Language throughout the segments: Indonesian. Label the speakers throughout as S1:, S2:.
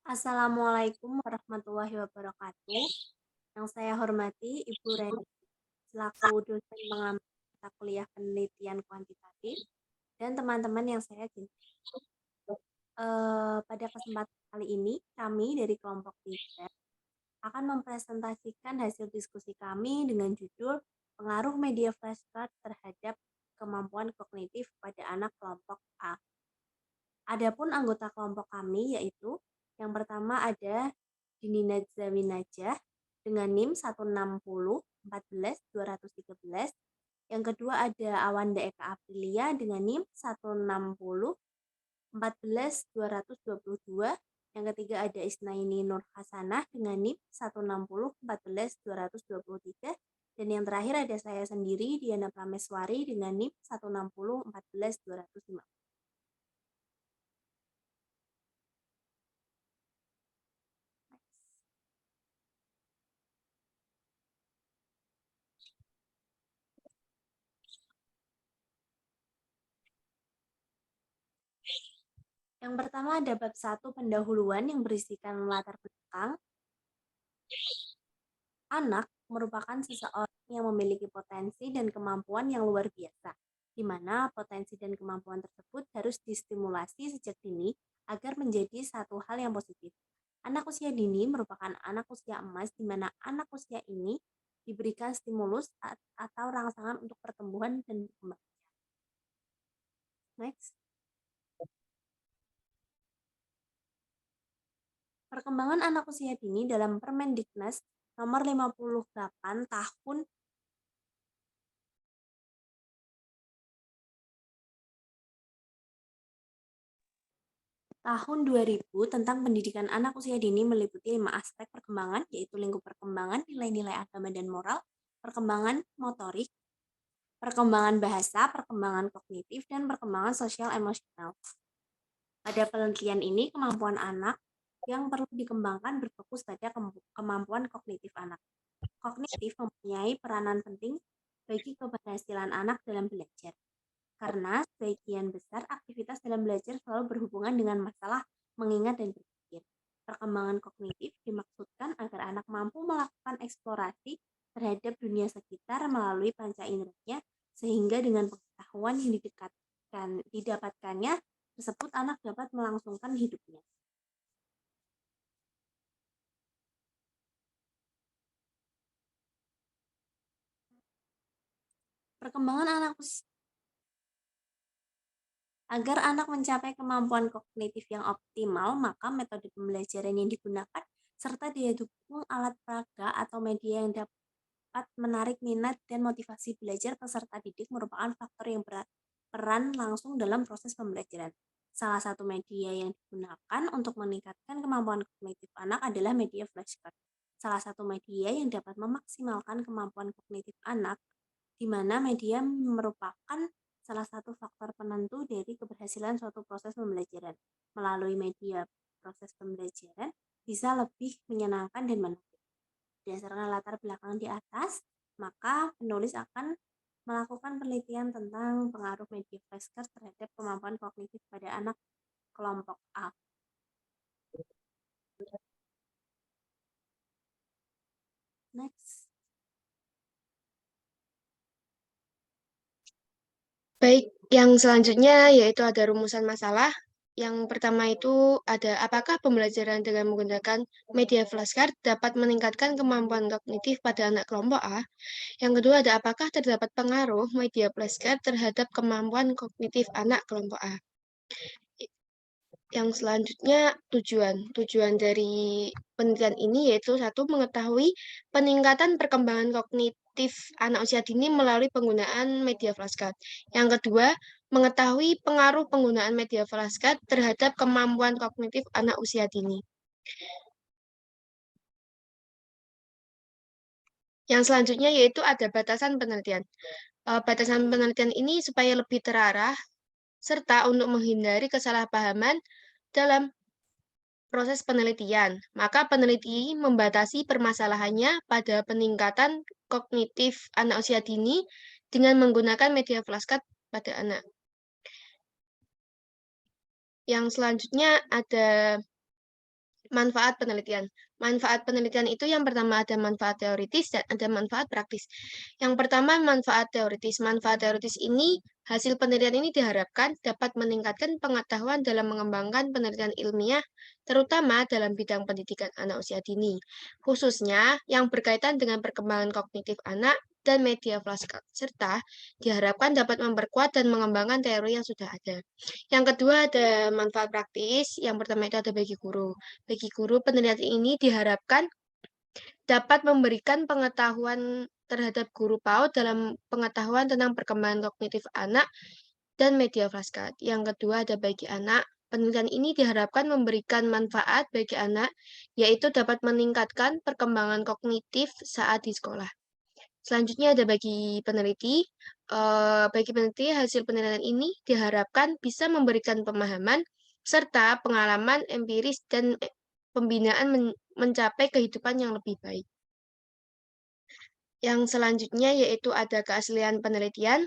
S1: Assalamualaikum warahmatullahi wabarakatuh. Yang saya hormati Ibu Reni selaku dosen pengamat mata kuliah penelitian kuantitatif dan teman-teman yang saya cintai. Pada kesempatan kali ini kami dari kelompok 3 akan mempresentasikan hasil diskusi kami dengan judul pengaruh media flashcard terhadap kemampuan kognitif pada anak kelompok A. Adapun anggota kelompok kami yaitu yang pertama ada Dinina Zawinajah dengan NIM 160 14 213. Yang kedua ada Awanda Eka Aprilia dengan NIM 160 14 222. Yang ketiga ada Isnaini Nur Hasanah dengan NIM 160 14 223. Dan yang terakhir ada saya sendiri Diana Prameswari dengan NIM 160 14 205. Yang pertama ada bab 1 pendahuluan yang berisikan latar belakang. Anak merupakan seseorang yang memiliki potensi dan kemampuan yang luar biasa, di mana potensi dan kemampuan tersebut harus distimulasi sejak dini agar menjadi satu hal yang positif. Anak usia dini merupakan anak usia emas, di mana anak usia ini diberikan stimulus atau rangsangan untuk pertumbuhan dan perkembangan. Next. Perkembangan anak usia dini dalam Permendiknas nomor 58 tahun 2000 tentang pendidikan anak usia dini meliputi 5 aspek perkembangan, yaitu lingkup perkembangan, nilai-nilai agama dan moral, perkembangan motorik, perkembangan bahasa, perkembangan kognitif, dan perkembangan sosial emosional. Pada penelitian ini, kemampuan anak yang perlu dikembangkan berfokus pada kemampuan kognitif anak. Kognitif mempunyai peranan penting bagi keberhasilan anak dalam belajar, karena sebagian besar aktivitas dalam belajar selalu berhubungan dengan masalah mengingat dan berpikir. Perkembangan kognitif dimaksudkan agar anak mampu melakukan eksplorasi terhadap dunia sekitar melalui panca inderanya, sehingga dengan pengetahuan yang didapatkannya tersebut anak dapat melangsungkan hidupnya. Perkembangan anak Agar anak mencapai kemampuan kognitif yang optimal, maka metode pembelajaran yang digunakan serta daya dukung alat peraga atau media yang dapat menarik minat dan motivasi belajar peserta didik merupakan faktor yang berperan langsung dalam proses pembelajaran. Salah satu media yang digunakan untuk meningkatkan kemampuan kognitif anak adalah media flashcard. Salah satu media yang dapat memaksimalkan kemampuan kognitif anak, di mana media merupakan salah satu faktor penentu dari keberhasilan suatu proses pembelajaran. Melalui media proses pembelajaran bisa lebih menyenangkan dan menarik. Berdasarkan latar belakang di atas, maka penulis akan melakukan penelitian tentang pengaruh media flashcard terhadap kemampuan kognitif pada anak kelompok A. Next.
S2: Baik, yang selanjutnya yaitu ada rumusan masalah. Yang pertama itu ada apakah pembelajaran dengan menggunakan media flashcard dapat meningkatkan kemampuan kognitif pada anak kelompok A. Yang kedua ada apakah terdapat pengaruh media flashcard terhadap kemampuan kognitif anak kelompok A. Yang selanjutnya tujuan. Tujuan dari penelitian ini yaitu satu, mengetahui peningkatan perkembangan kognitif anak usia dini melalui penggunaan media flashcard. Yang kedua, mengetahui pengaruh penggunaan media flashcard terhadap kemampuan kognitif anak usia dini. Yang selanjutnya yaitu ada batasan penelitian. Batasan penelitian ini supaya lebih terarah serta untuk menghindari kesalahpahaman dalam proses penelitian, maka peneliti membatasi permasalahannya pada peningkatan kognitif anak usia dini dengan menggunakan media flashcard pada anak. Yang selanjutnya ada Manfaat penelitian. Manfaat penelitian itu yang pertama ada manfaat teoritis dan ada manfaat praktis. Yang pertama manfaat teoritis. Manfaat teoritis ini, hasil penelitian ini diharapkan dapat meningkatkan pengetahuan dalam mengembangkan penelitian ilmiah, terutama dalam bidang pendidikan anak usia dini, khususnya yang berkaitan dengan perkembangan kognitif anak dan media flashcard, serta diharapkan dapat memperkuat dan mengembangkan teori yang sudah ada. Yang kedua ada manfaat praktis, yang pertama itu ada bagi guru. Bagi guru, penelitian ini diharapkan dapat memberikan pengetahuan terhadap guru PAUD dalam pengetahuan tentang perkembangan kognitif anak dan media flashcard. Yang kedua ada bagi anak. Penelitian ini diharapkan memberikan manfaat bagi anak, yaitu dapat meningkatkan perkembangan kognitif saat di sekolah. Selanjutnya ada bagi peneliti. Bagi peneliti, hasil penelitian ini diharapkan bisa memberikan pemahaman serta pengalaman empiris dan pembinaan mencapai kehidupan yang lebih baik. Yang selanjutnya yaitu ada keaslian penelitian.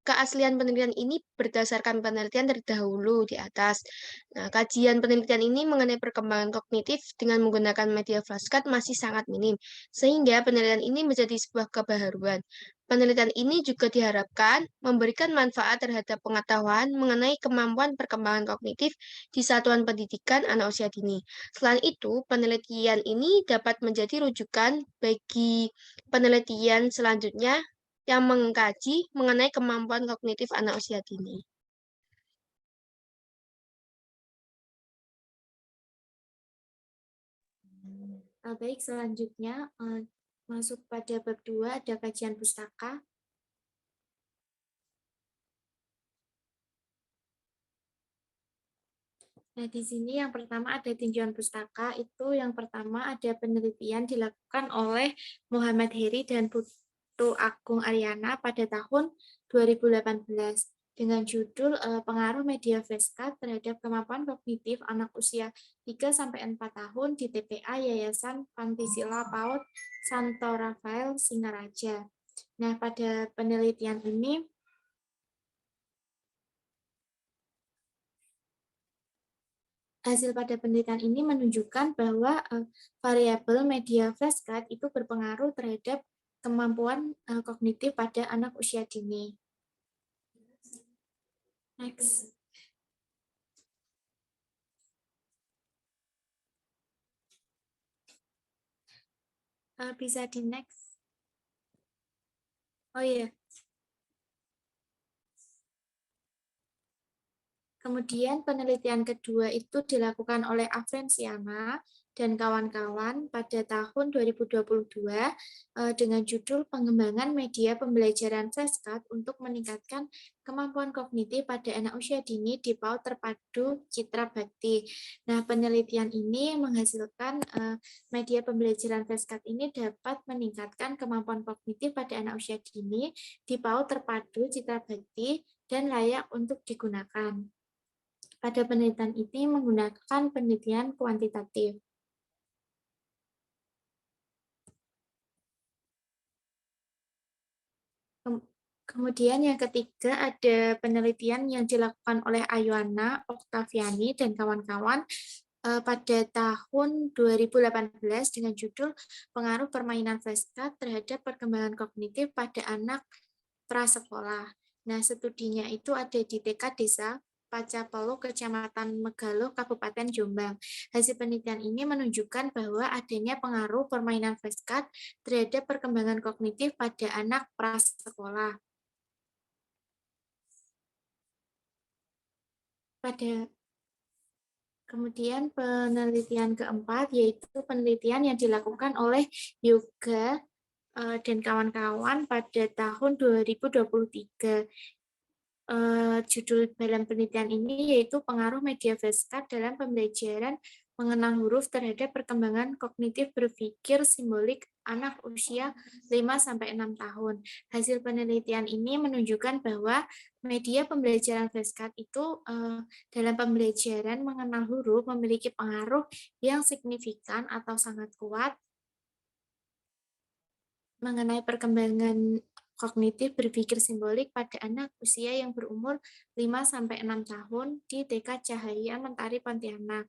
S2: Keaslian penelitian ini berdasarkan penelitian terdahulu di atas. Nah, kajian penelitian ini mengenai perkembangan kognitif dengan menggunakan media flashcard masih sangat minim, sehingga penelitian ini menjadi sebuah kebaharuan. Penelitian ini juga diharapkan memberikan manfaat terhadap pengetahuan mengenai kemampuan perkembangan kognitif di satuan pendidikan anak usia dini. Selain itu, penelitian ini dapat menjadi rujukan bagi penelitian selanjutnya yang mengkaji mengenai kemampuan kognitif anak usia dini.
S1: Baik, selanjutnya masuk pada bab 2 ada kajian pustaka. Nah, di sini yang pertama ada tinjauan pustaka. Itu yang pertama ada penelitian dilakukan oleh Muhammad Heri dan Putu Agung Aryana pada tahun 2018 dengan judul pengaruh media flashcard terhadap kemampuan kognitif anak usia 3-4 tahun di TPA Yayasan Pantisila PAUD Santo Rafael Singaraja. Nah, pada penelitian ini hasil pada penelitian ini menunjukkan bahwa variabel media flashcard itu berpengaruh terhadap kemampuan kognitif pada anak usia dini. Next. Bisa di next. Oh iya. Kemudian penelitian kedua itu dilakukan oleh Afrensiana dan kawan-kawan pada tahun 2022 dengan judul pengembangan media pembelajaran flashcard untuk meningkatkan kemampuan kognitif pada anak usia dini di PAUD Terpadu Citra Bakti. Nah, penelitian ini menghasilkan media pembelajaran flashcard ini dapat meningkatkan kemampuan kognitif pada anak usia dini di PAUD Terpadu Citra Bakti dan layak untuk digunakan. Pada penelitian ini menggunakan penelitian kuantitatif. Kemudian yang ketiga ada penelitian yang dilakukan oleh Ayuana Oktaviani dan kawan-kawan pada tahun 2018 dengan judul pengaruh permainan flashcard terhadap perkembangan kognitif pada anak prasekolah. Nah, studinya itu ada di TK Desa Pacapelu, Kecamatan Megalo, Kabupaten Jombang. Hasil penelitian ini menunjukkan bahwa adanya pengaruh permainan flashcard terhadap perkembangan kognitif pada anak prasekolah. Kemudian penelitian keempat yaitu penelitian yang dilakukan oleh Yoga dan kawan-kawan pada tahun 2023. Judul dalam penelitian ini yaitu pengaruh media flashcard dalam pembelajaran mengenal huruf terhadap perkembangan kognitif berpikir simbolik anak usia 5-6 tahun. Hasil penelitian ini menunjukkan bahwa media pembelajaran flashcard itu dalam pembelajaran mengenal huruf memiliki pengaruh yang signifikan atau sangat kuat mengenai perkembangan kognitif berpikir simbolik pada anak usia yang berumur 5-6 tahun di TK Cahaya Mentari Pontianak.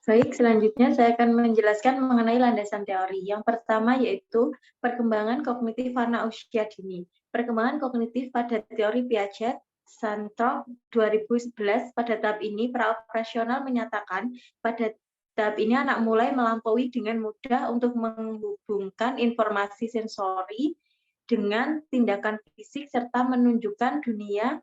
S3: Baik, selanjutnya saya akan menjelaskan mengenai landasan teori. Yang pertama yaitu perkembangan kognitif anak usia dini. Perkembangan kognitif pada teori Piaget, Santrop 2011, pada tahap ini praoperasional menyatakan pada tahap ini anak mulai melampaui dengan mudah untuk menghubungkan informasi sensori dengan tindakan fisik serta menunjukkan dunia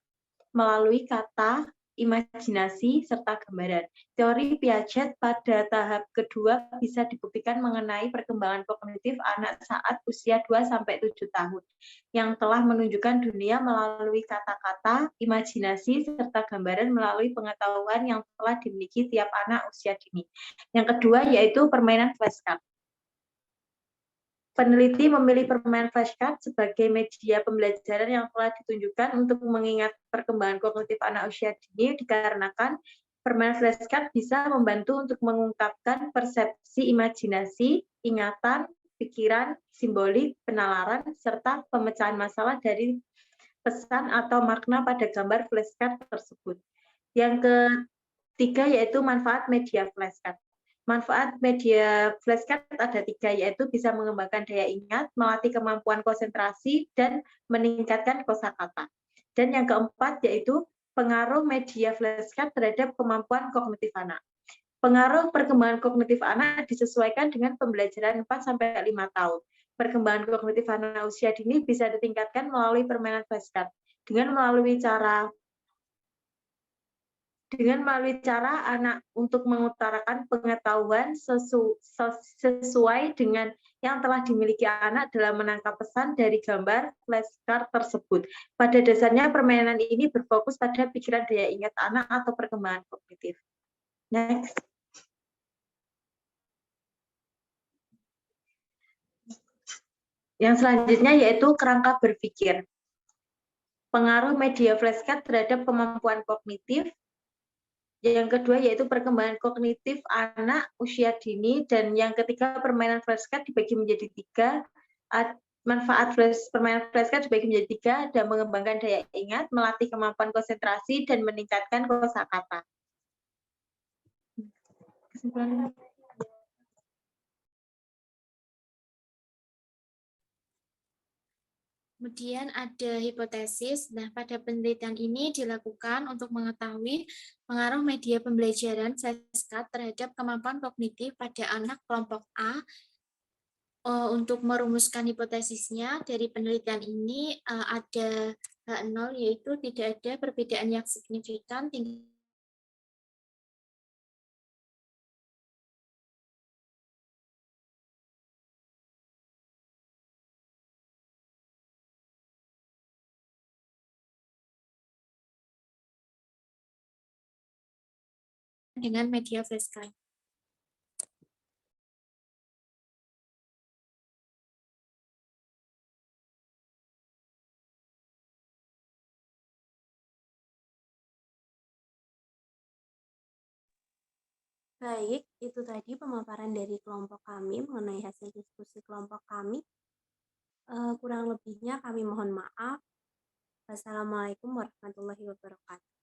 S3: melalui kata, imajinasi, serta gambaran. Teori Piaget pada tahap kedua bisa dibuktikan mengenai perkembangan kognitif anak saat usia 2-7 tahun, yang telah menunjukkan dunia melalui kata-kata, imajinasi, serta gambaran melalui pengetahuan yang telah dimiliki tiap anak usia dini. Yang kedua yaitu permainan flashcard. Peneliti memilih permainan flashcard sebagai media pembelajaran yang telah ditunjukkan untuk mengingat perkembangan kognitif anak usia dini dikarenakan permainan flashcard bisa membantu untuk mengungkapkan persepsi imajinasi, ingatan, pikiran, simbolik, penalaran, serta pemecahan masalah dari pesan atau makna pada gambar flashcard tersebut. Yang ketiga yaitu manfaat media flashcard. Manfaat media flashcard ada 3, yaitu bisa mengembangkan daya ingat, melatih kemampuan konsentrasi, dan meningkatkan kosakata. Dan yang keempat yaitu pengaruh media flashcard terhadap kemampuan kognitif anak. Pengaruh perkembangan kognitif anak disesuaikan dengan pembelajaran 4-5 tahun. Perkembangan kognitif anak usia dini bisa ditingkatkan melalui permainan flashcard dengan melalui cara anak untuk mengutarakan pengetahuan sesuai dengan yang telah dimiliki anak dalam menangkap pesan dari gambar flashcard tersebut. Pada dasarnya permainan ini berfokus pada pikiran daya ingat anak atau perkembangan kognitif. Next. Yang selanjutnya yaitu kerangka berpikir. Pengaruh media flashcard terhadap kemampuan kognitif. Yang kedua yaitu perkembangan kognitif anak usia dini, dan yang ketiga permainan flashcard dibagi menjadi 3. Manfaat permainan flashcard dibagi menjadi 3, dan mengembangkan daya ingat, melatih kemampuan konsentrasi, dan meningkatkan kosakata. Kesimpulan.
S1: Kemudian ada hipotesis. Nah, pada penelitian ini dilakukan untuk mengetahui pengaruh media pembelajaran flashcard terhadap kemampuan kognitif pada anak kelompok A. Untuk merumuskan hipotesisnya dari penelitian ini ada H0, yaitu tidak ada perbedaan yang signifikan dengan media flashcard. Baik, itu tadi pemaparan dari kelompok kami mengenai hasil diskusi kelompok kami. Kurang lebihnya kami mohon maaf. Wassalamualaikum warahmatullahi wabarakatuh.